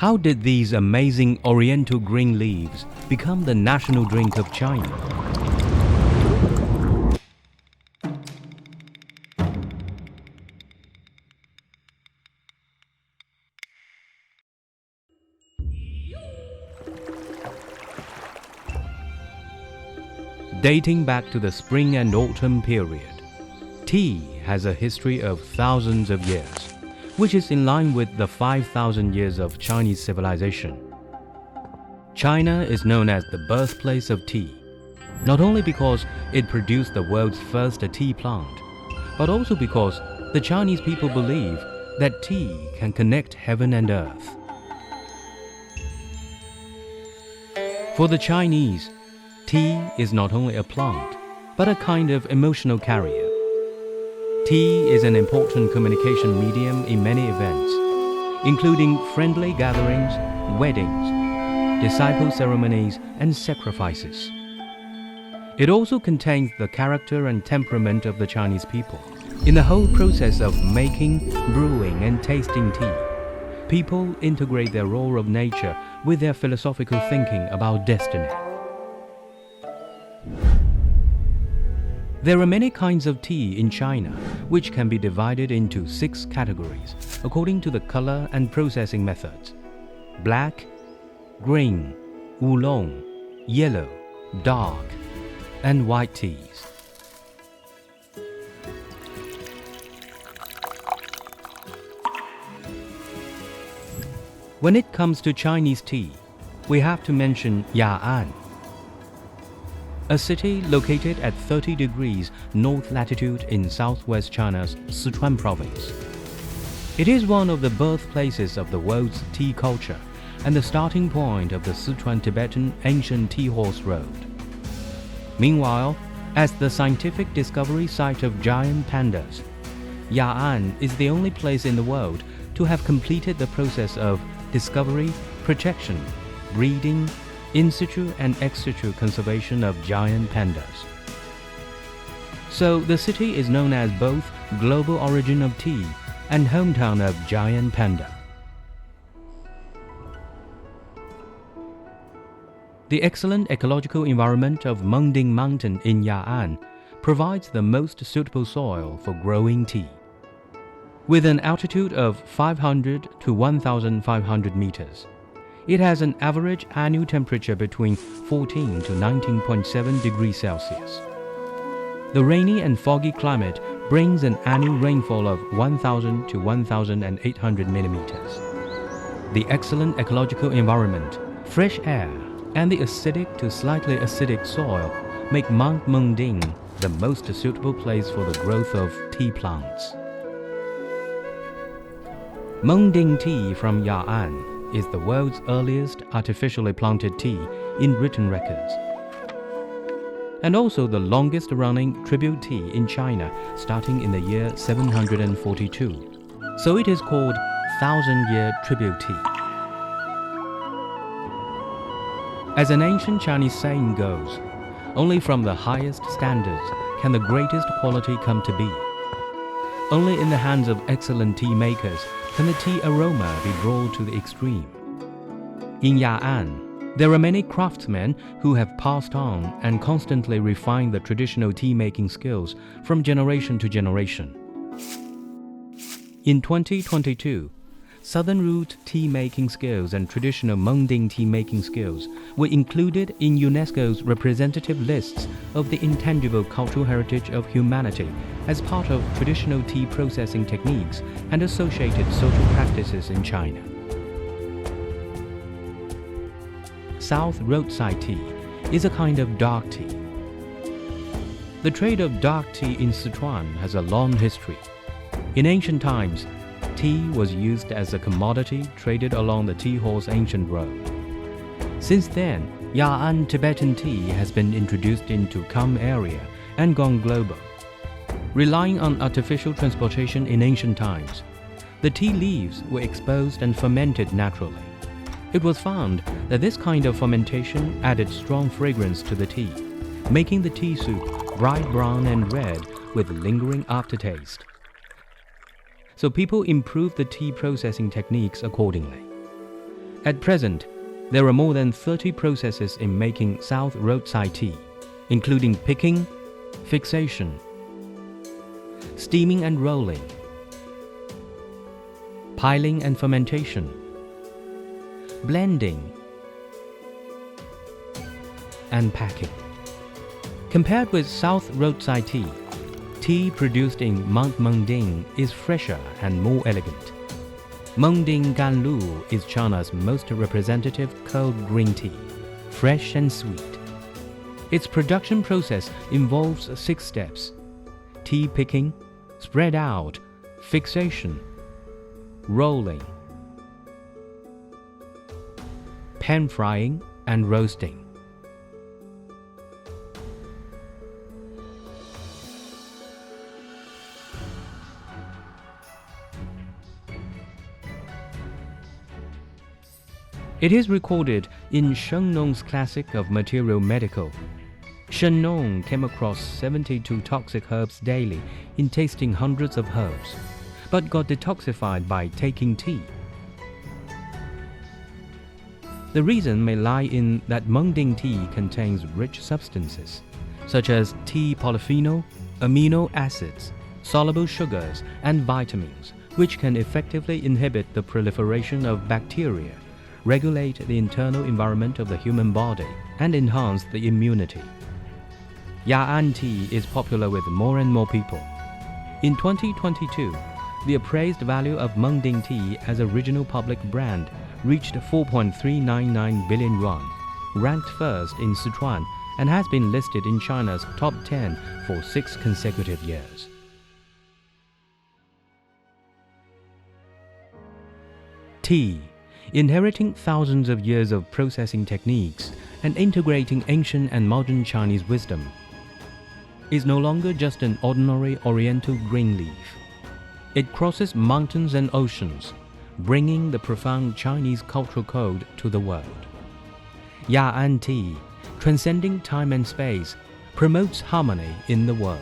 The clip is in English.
How did these amazing oriental green leaves become the national drink of China? Dating back to the spring and autumn period, tea has a history of thousands of years, which is in line with the 5,000 years of Chinese civilization. China is known as the birthplace of tea, not only because it produced the world's first tea plant, but also because the Chinese people believe that tea can connect heaven and earth. For the Chinese, tea is not only a plant, but a kind of emotional carrier. Tea is an important communication medium in many events, including friendly gatherings, weddings, disciple ceremonies, and sacrifices. It also contains the character and temperament of the Chinese people. In the whole process of making, brewing, and tasting tea, people integrate their role of nature with their philosophical thinking about destiny. There are many kinds of tea in China, which can be divided into 6 categories according to the color and processing methods: black, green, oolong, yellow, dark, and white teas. When it comes to Chinese tea, we have to mention Ya'an, a city located at 30 degrees north latitude in southwest China's Sichuan province. It is one of the birthplaces of the world's tea culture and the starting point of the Sichuan-Tibetan ancient tea horse road. Meanwhile, as the scientific discovery site of giant pandas, Ya'an is the only place in the world to have completed the process of discovery, protection, breeding, in situ and ex situ conservation of giant pandas. So the city is known as both global origin of tea and hometown of giant panda. The excellent ecological environment of Mengding Mountain in Ya'an provides the most suitable soil for growing tea. With an altitude of 500 to 1,500 meters, it has an average annual temperature between 14 to 19.7 degrees Celsius. The rainy and foggy climate brings an annual rainfall of 1,000 to 1,800 millimeters. The excellent ecological environment, fresh air, and the acidic to slightly acidic soil make Mount Mengding the most suitable place for the growth of tea plants. Mengding tea from Ya'an is the world's earliest artificially planted tea in written records, and also the longest-running tribute tea in China starting in the year 742. So it is called Thousand-Year Tribute Tea. As an ancient Chinese saying goes, only from the highest standards can the greatest quality come to be. Only in the hands of excellent tea makers can the tea aroma be brought to the extreme. In Ya'an, there are many craftsmen who have passed on and constantly refined the traditional tea-making skills from generation to generation. In 2022, Southern Root tea-making skills and traditional Mengding tea-making skills were included in UNESCO's representative lists of the intangible cultural heritage of humanity as part of traditional tea processing techniques and associated social practices in China. South roadside tea is a kind of dark tea. The trade of dark tea in Sichuan has a long history. In ancient times, tea was used as a commodity traded along the tea horse ancient road. Since then, Ya'an Tibetan tea has been introduced into Kham area and gone global. Relying on artificial transportation in ancient times, the tea leaves were exposed and fermented naturally. It was found that this kind of fermentation added strong fragrance to the tea, making the tea soup bright brown and red with lingering aftertaste. So people improved the tea processing techniques accordingly. At present, there are more than 30 processes in making South roadside tea, including picking, fixation, steaming and rolling, piling and fermentation, blending, and packing. Compared with South roadside tea, tea produced in Mount Mengding is fresher and more elegant. Mengding Ganlu is China's most representative cold green tea, fresh and sweet. Its production process involves 6 steps: tea picking, spread out, fixation, rolling, pan frying, and roasting. It is recorded in Shen Nong's classic of material medical. Shen Nong came across 72 toxic herbs daily in tasting hundreds of herbs, but got detoxified by taking tea. The reason may lie in that Mengding tea contains rich substances, such as tea polyphenol, amino acids, soluble sugars, and vitamins, which can effectively inhibit the proliferation of bacteria, regulate the internal environment of the human body, and enhance the immunity. Ya'an tea is popular with more and more people. In 2022, the appraised value of Mengding tea as a regional public brand reached 4.399 billion yuan, ranked first in Sichuan, and has been listed in China's top 10 for 6 consecutive years. Tea, inheriting thousands of years of processing techniques and integrating ancient and modern Chinese wisdom, is no longer just an ordinary oriental green leaf. It crosses mountains and oceans, bringing the profound Chinese cultural code to the world. Ya'an tea, transcending time and space, promotes harmony in the world.